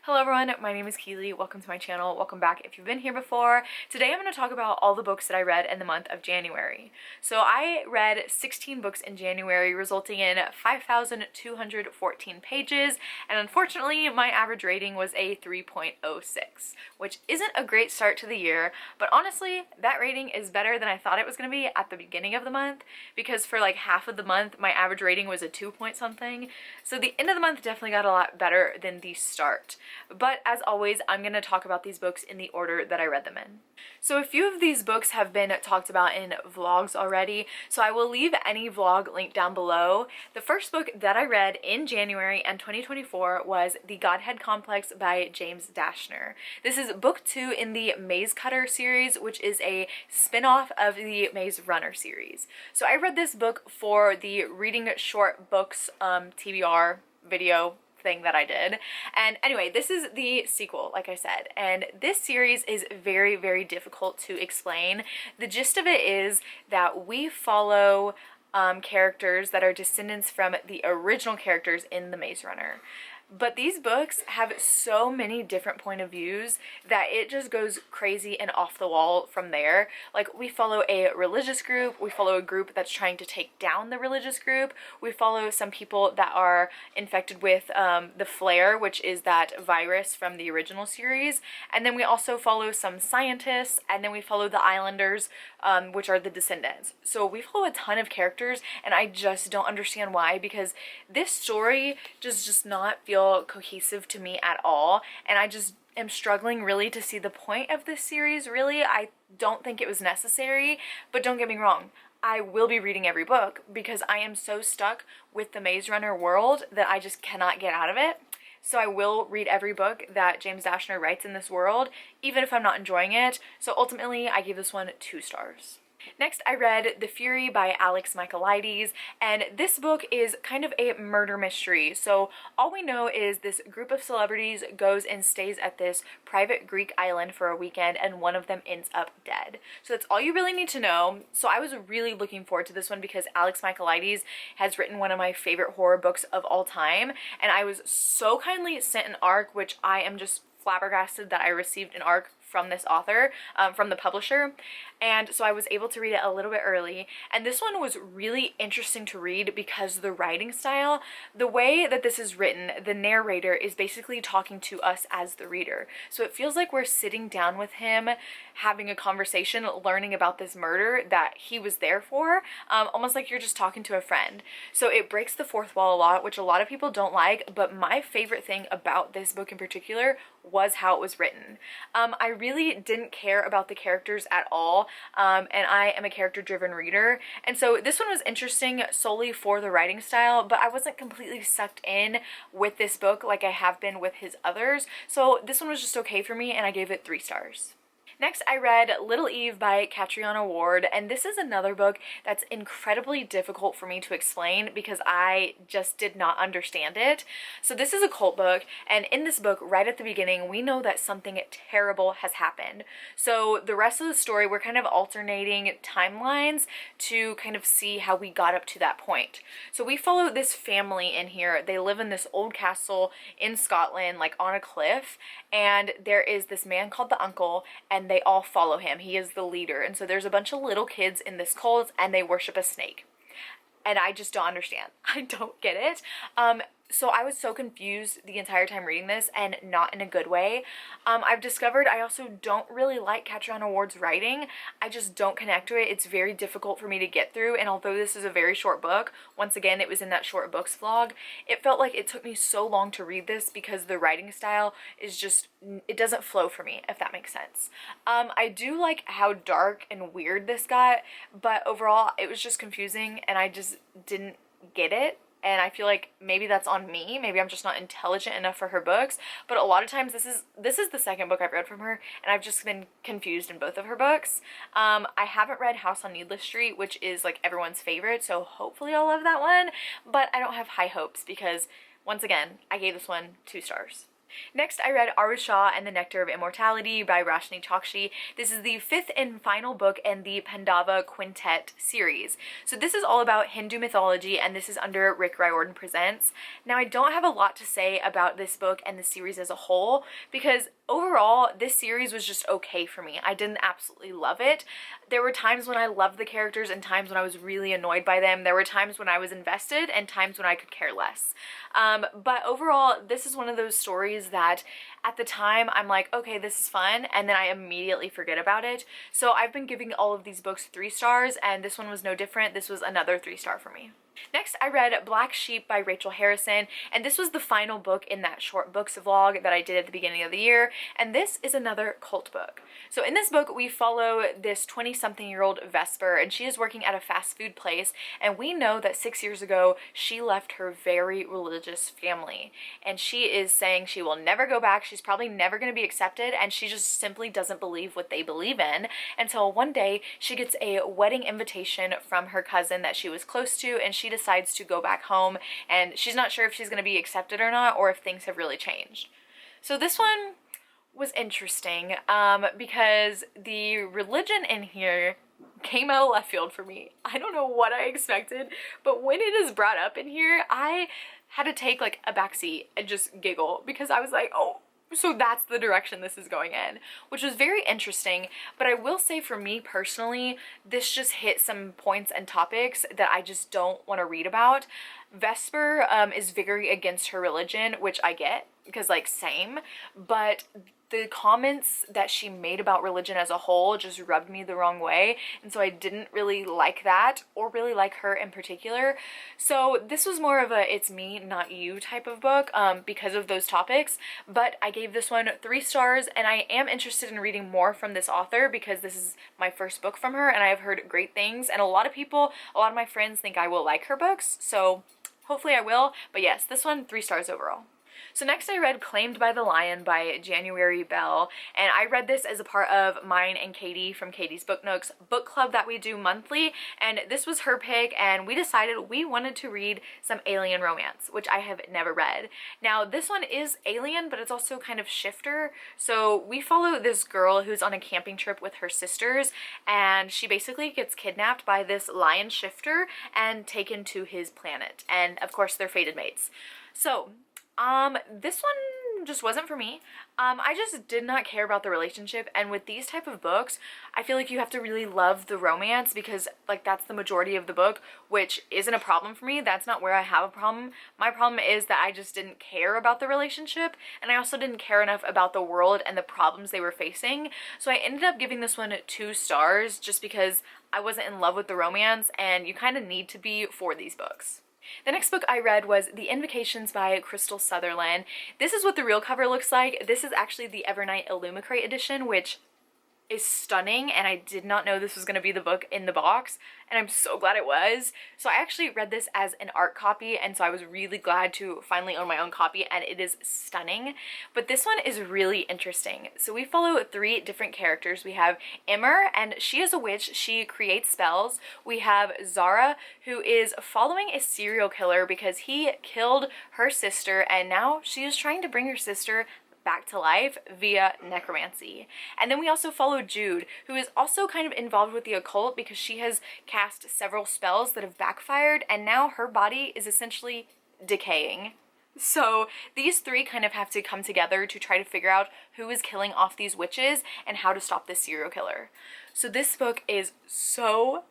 Hello everyone, my name is Keely. Welcome to my channel. Welcome back if you've been here before. Today I'm going to talk about all the books that I read in the month of January. So I read 16 books in January, resulting in 5,214 pages, and unfortunately my average rating was a 3.06, which isn't a great start to the year, but honestly that rating is better than I thought it was going to be at the beginning of the month, because for like half of the month my average rating was a 2 point something. So the end of the month definitely got a lot better than the start. But as always, I'm going to talk about these books in the order that I read them in. So a few of these books have been talked about in vlogs already, so I will leave any vlog linked down below. The first book that I read in January and 2024 was The Godhead Complex by James Dashner. This is book 2 in the Maze Cutter series, which is a spin-off of the Maze Runner series. So I read this book for the Reading Short Books TBR video thing that I did. And anyway, this is the sequel, like I said, and this series is very, very difficult to explain. The gist of it is that we follow characters that are descendants from the original characters in the Maze Runner. But these books have so many different point of views that it just goes crazy and off the wall from there. Like, we follow a religious group, we follow a group that's trying to take down the religious group, we follow some people that are infected with the flare, which is that virus from the original series, and then we also follow some scientists, and then we follow the islanders, which are the descendants. So we follow a ton of characters, and I just don't understand why, because this story just not feel cohesive to me at all, and I just am struggling really to see the point of this series. Really, I don't think it was necessary, but don't get me wrong, I will be reading every book because I am so stuck with the Maze Runner world that I just cannot get out of it. So I will read every book that James Dashner writes in this world, even if I'm not enjoying it. So ultimately, I gave this one 2 stars. Next, I read The Fury by Alex Michaelides, and this book is kind of a murder mystery. So all we know is this group of celebrities goes and stays at this private Greek island for a weekend, and one of them ends up dead. So that's all you really need to know. So I was really looking forward to this one because Alex Michaelides has written one of my favorite horror books of all time, and I was so kindly sent an ARC, which I am just flabbergasted that I received an ARC from this author, from the publisher, and so I was able to read it a little bit early. And this one was really interesting to read because the writing style, the way that this is written, the narrator is basically talking to us as the reader. So it feels like we're sitting down with him, having a conversation, learning about this murder that he was there for, almost like you're just talking to a friend. So it breaks the fourth wall a lot, which a lot of people don't like, but my favorite thing about this book in particular was how it was written. I really didn't care about the characters at all, and I am a character-driven reader, and so this one was interesting solely for the writing style, but I wasn't completely sucked in with this book like I have been with his others, so this one was just okay for me, and I gave it 3 stars. Next, I read Little Eve by Catriona Ward, and this is another book that's incredibly difficult for me to explain because I just did not understand it. So this is a cult book, and in this book, right at the beginning, we know that something terrible has happened. So the rest of the story, we're kind of alternating timelines to kind of see how we got up to that point. So we follow this family in here. They live in this old castle in Scotland, like on a cliff, and there is this man called the uncle, and they all follow him. He is the leader. And so there's a bunch of little kids in this cult, and they worship a snake. And I just don't understand. I don't get it. So I was so confused the entire time reading this, and not in a good way. I've discovered I also don't really like Catriona Ward's writing. I just don't connect to it. It's very difficult for me to get through, and although this is a very short book, once again, it was in that short books vlog, it felt like it took me so long to read this because the writing style is just, it doesn't flow for me, if that makes sense. I do like how dark and weird this got, but overall, it was just confusing, and I just didn't get it. And I feel like maybe that's on me. Maybe I'm just not intelligent enough for her books. But a lot of times this is the second book I've read from her, and I've just been confused in both of her books. I haven't read House on Needless Street, which is like everyone's favorite, so hopefully I'll love that one. But I don't have high hopes because, once again, I gave this one 2 stars. Next, I read Araw and the Nectar of Immortality by Rashni Chokshi. This is the 5th and final book in the Pandava Quintet series. So this is all about Hindu mythology, and this is under Rick Riordan Presents. Now, I don't have a lot to say about this book and the series as a whole, because overall, this series was just okay for me. I didn't absolutely love it. There were times when I loved the characters and times when I was really annoyed by them. There were times when I was invested and times when I could care less. But overall, this is one of those stories that at the time I'm like, okay, this is fun, and then I immediately forget about it. So I've been giving all of these books 3 stars, and this one was no different. This was another 3-star for me. Next, I read Black Sheep by Rachel Harrison, and this was the final book in that short books vlog that I did at the beginning of the year, and this is another cult book. So in this book, we follow this 20-something-year-old Vesper, and she is working at a fast food place, and we know that 6 years ago, she left her very religious family, and she is saying she will never go back, she's probably never going to be accepted, and she just simply doesn't believe what they believe in, until one day, she gets a wedding invitation from her cousin that she was close to, and she decides to go back home, and she's not sure if she's going to be accepted or not, or if things have really changed. So this one was interesting because the religion in here came out of left field for me. I don't know what I expected, but when it is brought up in here, I had to take like a backseat and just giggle, because I was like, oh, so that's the direction this is going in, which was very interesting. But I will say, for me personally, this just hit some points and topics that I just don't want to read about. Vesper is very against her religion, which I get, because like same, but the comments that she made about religion as a whole just rubbed me the wrong way, and so I didn't really like that, or really like her in particular. So this was more of a it's me, not you type of book because of those topics, but I gave this one 3 stars, and I am interested in reading more from this author because this is my first book from her, and I have heard great things, and a lot of my friends think I will like her books, so hopefully I will. But yes, this one, 3 stars overall. So next I read Claimed by the Lion by January Bell, and I read this as a part of mine and Katie from Katie's Book Nooks book club that we do monthly, and this was her pick, and we decided we wanted to read some alien romance, which I have never read. Now this one is alien, but it's also kind of shifter. So we follow this girl who's on a camping trip with her sisters, and she basically gets kidnapped by this lion shifter and taken to his planet, and of course they're fated mates. So this one just wasn't for me. I just did not care about the relationship, and with these type of books, I feel like you have to really love the romance, because like that's the majority of the book, which isn't a problem for me. That's not where I have a problem. My problem is that I just didn't care about the relationship, and I also didn't care enough about the world and the problems they were facing. So I ended up giving this one 2 stars just because I wasn't in love with the romance, and you kind of need to be for these books. The next book I read was The Invocations by Crystal Sutherland. This is what the real cover looks like. This is actually the Evernight Illumicrate edition, which is stunning, and I did not know this was going to be the book in the box, and I'm so glad it was. So I actually read this as an art copy, and so I was really glad to finally own my own copy, and it is stunning. But this one is really interesting. So we follow 3 different characters. We have Immer, and she is a witch. She creates spells. We have Zara, who is following a serial killer because he killed her sister, and now she is trying to bring her sister back to life via necromancy. And then we also follow Jude, who is also kind of involved with the occult because she has cast several spells that have backfired, and now her body is essentially decaying. So these 3 kind of have to come together to try to figure out who is killing off these witches and how to stop this serial killer. So this book is so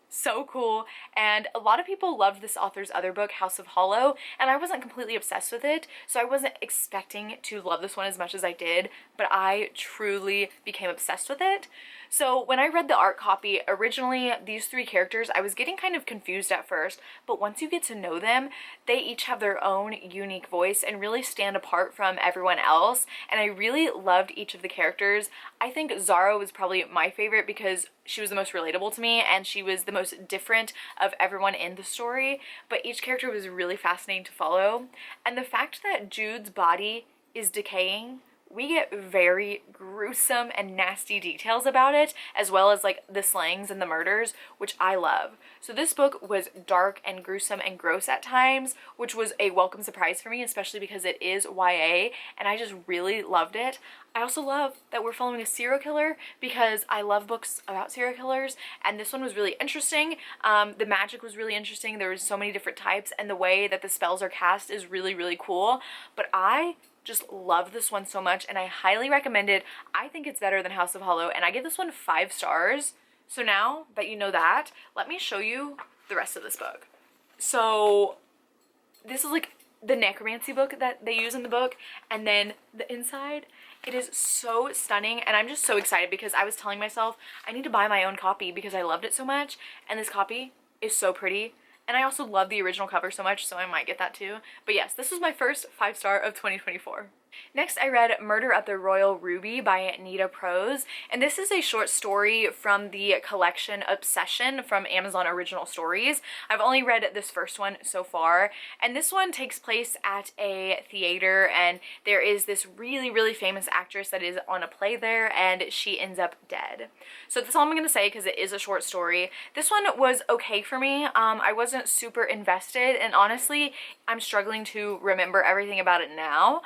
cool, and a lot of people loved this author's other book, House of Hollow, and I wasn't completely obsessed with it, so I wasn't expecting to love this one as much as I did, but I truly became obsessed with it. So when I read the art copy, originally these 3 characters, I was getting kind of confused at first, but once you get to know them, they each have their own unique voice and really stand apart from everyone else, and I really loved each of the characters. I think Zara was probably my favorite because she was the most relatable to me, and she was the most different of everyone in the story, but each character was really fascinating to follow. And the fact that Jude's body is decaying we get very gruesome and nasty details about it, as well as like the slayings and the murders, which I love. So this book was dark and gruesome and gross at times, which was a welcome surprise for me, especially because it is YA, and I just really loved it. I also love that we're following a serial killer because I love books about serial killers, and this one was really interesting. The magic was really interesting. There was so many different types, and the way that the spells are cast is really, really cool. But I just love this one so much, and I highly recommend it. I think it's better than House of Hollow, and I give this one 5 stars. So now that you know that, let me show you the rest of this book. So this is like the necromancy book that they use in the book, and then the inside, it is so stunning, and I'm just so excited because I was telling myself I need to buy my own copy because I loved it so much, and this copy is so pretty. And I also love the original cover so much, so I might get that too. But yes, this was my first 5-star of 2024. Next, I read Murder at the Royal Ruby by Nita Prose, and this is a short story from the collection Obsession from Amazon Original Stories. I've only read this first one so far, and this one takes place at a theater, and there is this really, really famous actress that is on a play there, and she ends up dead. So that's all I'm going to say because it is a short story. This one was okay for me. I wasn't super invested, and honestly, I'm struggling to remember everything about it now.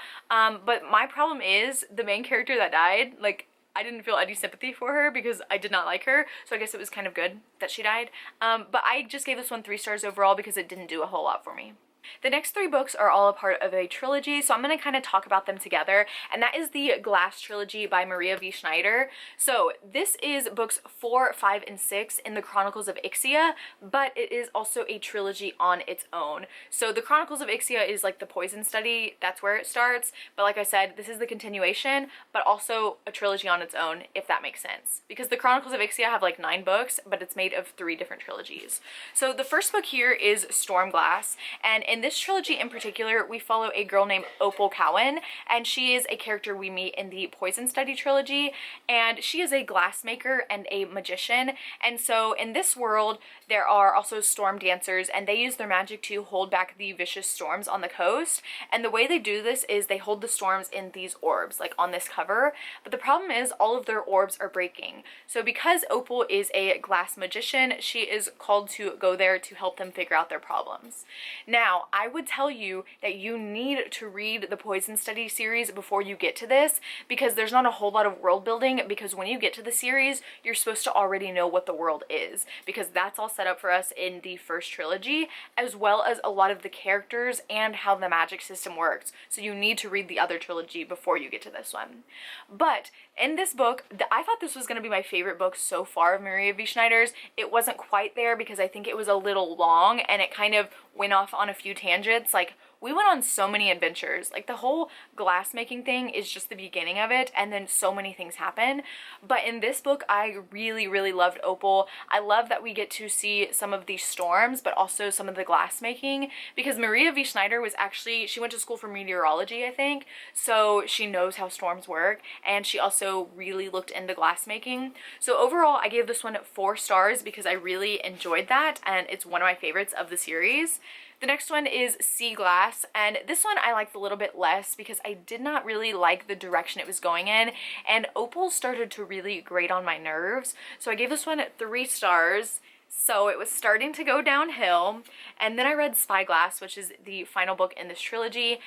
But my problem is the main character that died, like, I didn't feel any sympathy for her because I did not like her, so I guess it was kind of good that she died. But I just gave this one 3 stars overall because it didn't do a whole lot for me. The next 3 books are all a part of a trilogy, so I'm going to kind of talk about them together, and that is the Glass trilogy by Maria V. Schneider. So this is books 4, 5, and 6 in the Chronicles of Ixia, but it is also a trilogy on its own. So the Chronicles of Ixia is like the poison study, that's where it starts, but like I said, this is the continuation, but also a trilogy on its own, if that makes sense. Because the Chronicles of Ixia have like 9 books, but it's made of 3 different trilogies. So the first book here is Stormglass, and in this trilogy in particular, we follow a girl named Opal Cowan, and she is a character we meet in the Poison Study trilogy, and she is a glassmaker and a magician. And so in this world, there are also storm dancers, and they use their magic to hold back the vicious storms on the coast. And the way they do this is they hold the storms in these orbs, like on this cover. But the problem is all of their orbs are breaking. So because Opal is a glass magician, she is called to go there to help them figure out their problems. Now, I would tell you that you need to read the Poison Study series before you get to this, because there's not a whole lot of world building, because when you get to the series, you're supposed to already know what the world is, because that's all set up for us in the first trilogy, as well as a lot of the characters and how the magic system works. So you need to read the other trilogy before you get to this one. But in this book, I thought this was going to be my favorite book so far of Maria V. Schneider's. It wasn't quite there because I think it was a little long, and it kind of went off on a few tangents. Like, we went on so many adventures. Like, the whole glass making thing is just the beginning of it, and then so many things happen. But in this book, I really, really loved Opal. I love that we get to see some of these storms, but also some of the glass making, because Maria V. Schneider was actually, she went to school for meteorology, I think, so she knows how storms work, and she also really looked into glass making. So overall, I gave this one 4 stars because I really enjoyed that, and it's one of my favorites of the series. The next one is Sea Glass, and this one I liked a little bit less because I did not really like the direction it was going in, and Opal started to really grate on my nerves, so I gave this one 3 stars. So it was starting to go downhill, and then I read Spyglass, which is the final book in this trilogy,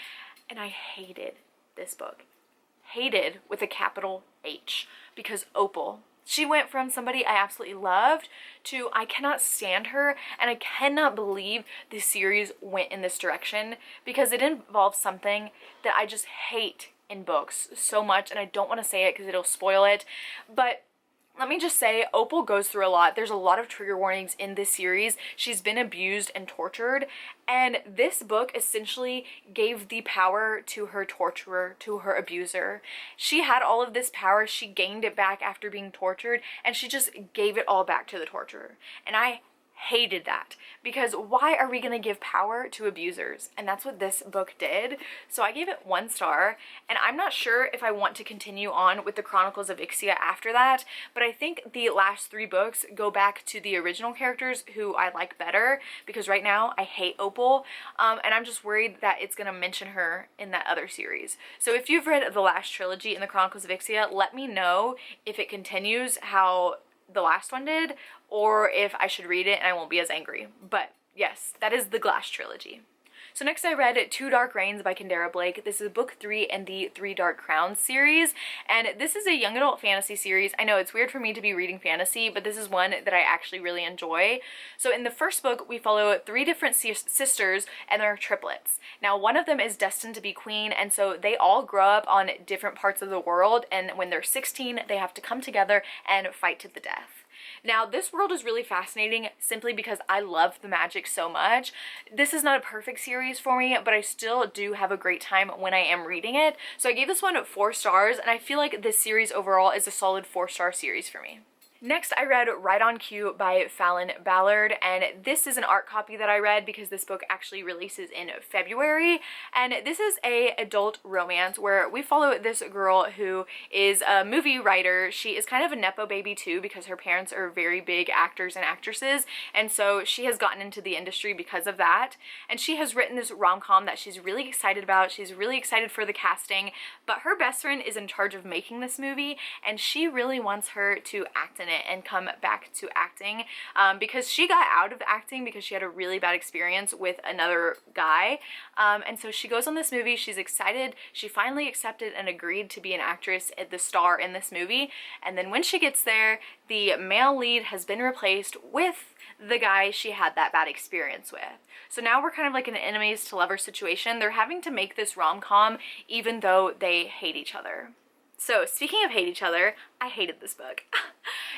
and I hated this book. Hated with a capital H, because Opal, she went from somebody I absolutely loved to I cannot stand her, and I cannot believe this series went in this direction, because it involves something that I just hate in books so much, and I don't want to say it because it'll spoil it, but let me just say, Opal goes through a lot. There's a lot of trigger warnings in this series. She's been abused and tortured, and this book essentially gave the power to her torturer, to her abuser. She had all of this power, she gained it back after being tortured, and she just gave it all back to the torturer. And I hated that, because why are we gonna give power to abusers? And that's what this book did. So I gave it 1 star, and I'm not sure if I want to continue on with the Chronicles of Ixia after that, but I think the last 3 books go back to the original characters who I like better, because right now I hate Opal, and I'm just worried that it's gonna mention her in that other series. So if you've read the last trilogy in the Chronicles of Ixia, let me know if it continues how the last one did, or if I should read it and I won't be as angry. But yes, that is the Glass trilogy. So next I read Two Dark Reigns by Kendara Blake. This is book 3 in the Three Dark Crowns series, and this is a young adult fantasy series. I know it's weird for me to be reading fantasy, but this is one that I actually really enjoy. So in the first book, we follow 3 different sisters, and they're triplets. Now, one of them is destined to be queen, and so they all grow up on different parts of the world, and when they're 16, they have to come together and fight to the death. Now, this world is really fascinating simply because I love the magic so much. This is not a perfect series for me, but I still do have a great time when I am reading it. So I gave this one 4 stars, and I feel like this series overall is a solid 4-star series for me. Next, I read Right on Cue by Fallon Ballard, and this is an art copy that I read because this book actually releases in February, and this is a adult romance where we follow this girl who is a movie writer. She is kind of a nepo baby too because her parents are very big actors and actresses, and so she has gotten into the industry because of that, and she has written this rom-com that she's really excited about. She's really excited for the casting, but her best friend is in charge of making this movie, and she really wants her to act in it and come back to acting because she got out of acting because she had a really bad experience with another guy, and so she goes on this movie. She's excited. She finally accepted and agreed to be an actress, the star in this movie, and then when she gets there, the male lead has been replaced with the guy she had that bad experience with. So now we're kind of like an enemies to lovers situation. They're having to make this rom-com even though they hate each other. So speaking of hate each other, I hated this book.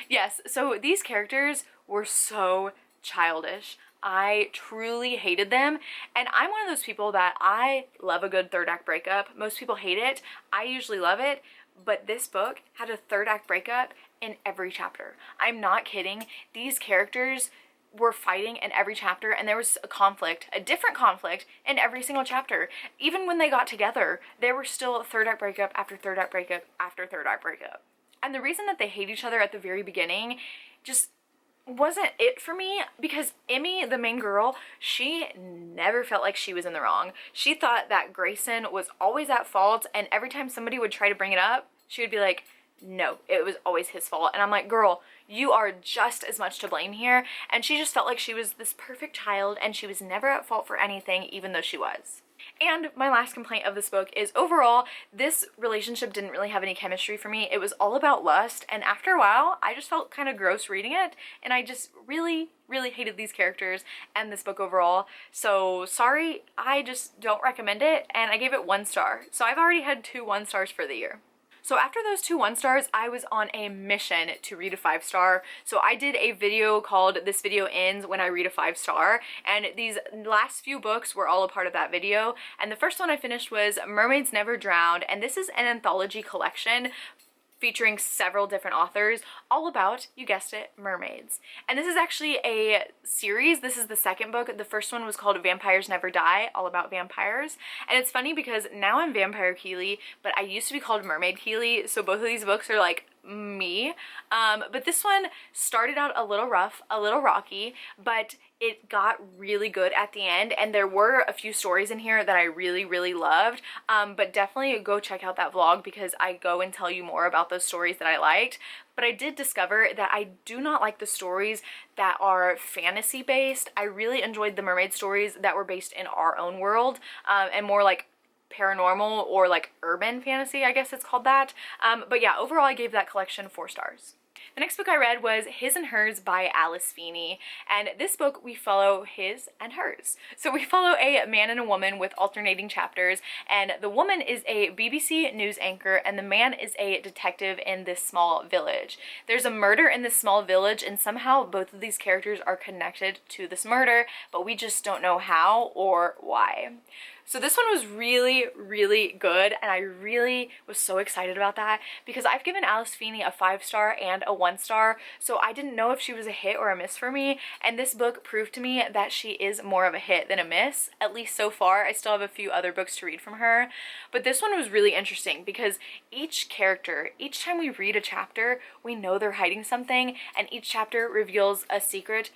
Yes, so these characters were so childish. I truly hated them, and I'm one of those people that I love a good 3rd act breakup. Most people hate it. I usually love it, but this book had a 3rd act breakup in every chapter. I'm not kidding. These characters were fighting in every chapter, and there was a conflict, a different conflict in every single chapter. Even when they got together, there were still 3rd act breakup after 3rd act breakup after 3rd act breakup. And the reason that they hate each other at the very beginning just wasn't it for me, because Emmy, the main girl, she never felt like she was in the wrong. She thought that Grayson was always at fault, and every time somebody would try to bring it up, she would be like, no, it was always his fault. And I'm like, girl, you are just as much to blame here. And she just felt like she was this perfect child and she was never at fault for anything, even though she was. And my last complaint of this book is overall, this relationship didn't really have any chemistry for me. It was all about lust, and after a while, I just felt kind of gross reading it, and I just really hated these characters and this book overall. So sorry, I just don't recommend it, and I gave it 1 star. So I've already had 2 1-stars for the year. So after those 2 1-stars, I was on a mission to read a 5-star. So I did a video called This Video Ends When I Read a 5-Star, and these last few books were all a part of that video. And the first one I finished was Mermaids Never Drowned, and this is an anthology collection featuring several different authors, all about, you guessed it, mermaids. And this is actually a series. This is the 2nd book. The first one was called Vampires Never Die, all about vampires. And it's funny because now I'm Vampirekeeley, but I used to be called Mermaidkeeley, so both of these books are like me. But this one started out a little rough, a little rocky, but it got really good at the end, and there were a few stories in here that I really loved, but definitely go check out that vlog because I go and tell you more about those stories that I liked. But I did discover that I do not like the stories that are fantasy based. I really enjoyed the mermaid stories that were based in our own world, and more like paranormal or like urban fantasy, I guess it's called that. But yeah, overall I gave that collection 4 stars. The next book I read was His and Hers by Alice Feeney, and this book we follow his and hers. So we follow a man and a woman with alternating chapters, and the woman is a BBC news anchor and the man is a detective in this small village. There's a murder in this small village, and somehow both of these characters are connected to this murder, but we just don't know how or why. So this one was really, really good, and I really was so excited about that because I've given Alice Feeney a 5-star and a 1-star, so I didn't know if she was a hit or a miss for me, and this book proved to me that she is more of a hit than a miss, at least so far. I still have a few other books to read from her, but this one was really interesting because each character, each time we read a chapter, we know they're hiding something, and each chapter reveals a secret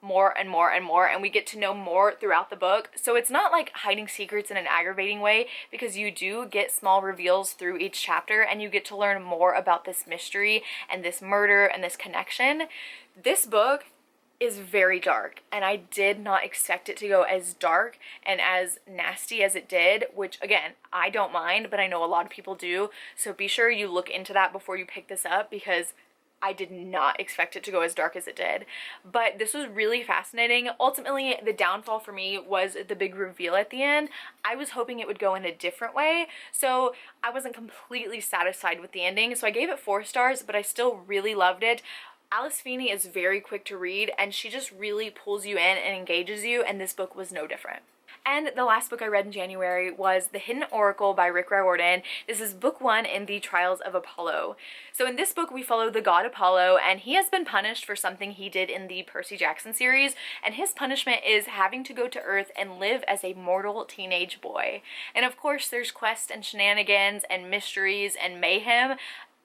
more and more and more, and we get to know more throughout the book. So it's not like hiding secrets in an aggravating way, because you do get small reveals through each chapter and you get to learn more about this mystery and this murder and this connection. This book is very dark, and I did not expect it to go as dark and as nasty as it did, which again, I don't mind, but I know a lot of people do. So be sure you look into that before you pick this up, because I did not expect it to go as dark as it did. But this was really fascinating. Ultimately, the downfall for me was the big reveal at the end. I was hoping it would go in a different way, so I wasn't completely satisfied with the ending. So I gave it 4 stars, but I still really loved it. Alice Feeney is very quick to read, and she just really pulls you in and engages you, and this book was no different. And the last book I read in January was The Hidden Oracle by Rick Riordan. This is book 1 in the Trials of Apollo. So in this book, we follow the god Apollo, and he has been punished for something he did in the Percy Jackson series, and his punishment is having to go to Earth and live as a mortal teenage boy. And of course, there's quests and shenanigans and mysteries and mayhem.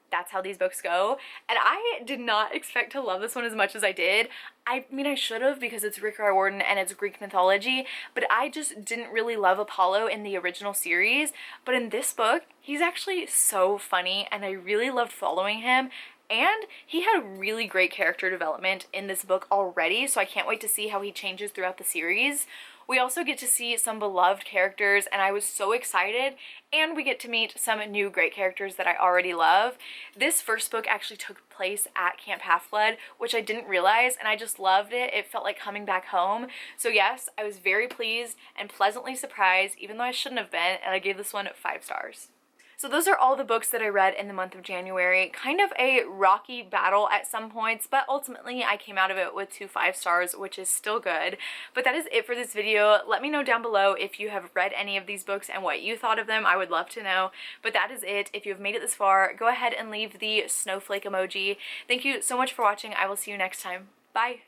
That's how these books go, and I did not expect to love this one as much as I did. I mean, I should have, because it's Rick Riordan and it's Greek mythology, but I just didn't really love Apollo in the original series. But in this book, he's actually so funny, and I really loved following him, and he had really great character development in this book already, so I can't wait to see how he changes throughout the series. We also get to see some beloved characters, and I was so excited, and we get to meet some new great characters that I already love. This first book actually took place at Camp Half-Blood, which I didn't realize, and I just loved it. It felt like coming back home. So yes, I was very pleased and pleasantly surprised, even though I shouldn't have been, and I gave this one 5 stars. So those are all the books that I read in the month of January. Kind of a rocky battle at some points, but ultimately I came out of it with 2 5 stars, which is still good. But that is it for this video. Let me know down below if you have read any of these books and what you thought of them. I would love to know. But that is it. If you have made it this far, go ahead and leave the snowflake emoji. Thank you so much for watching. I will see you next time. Bye!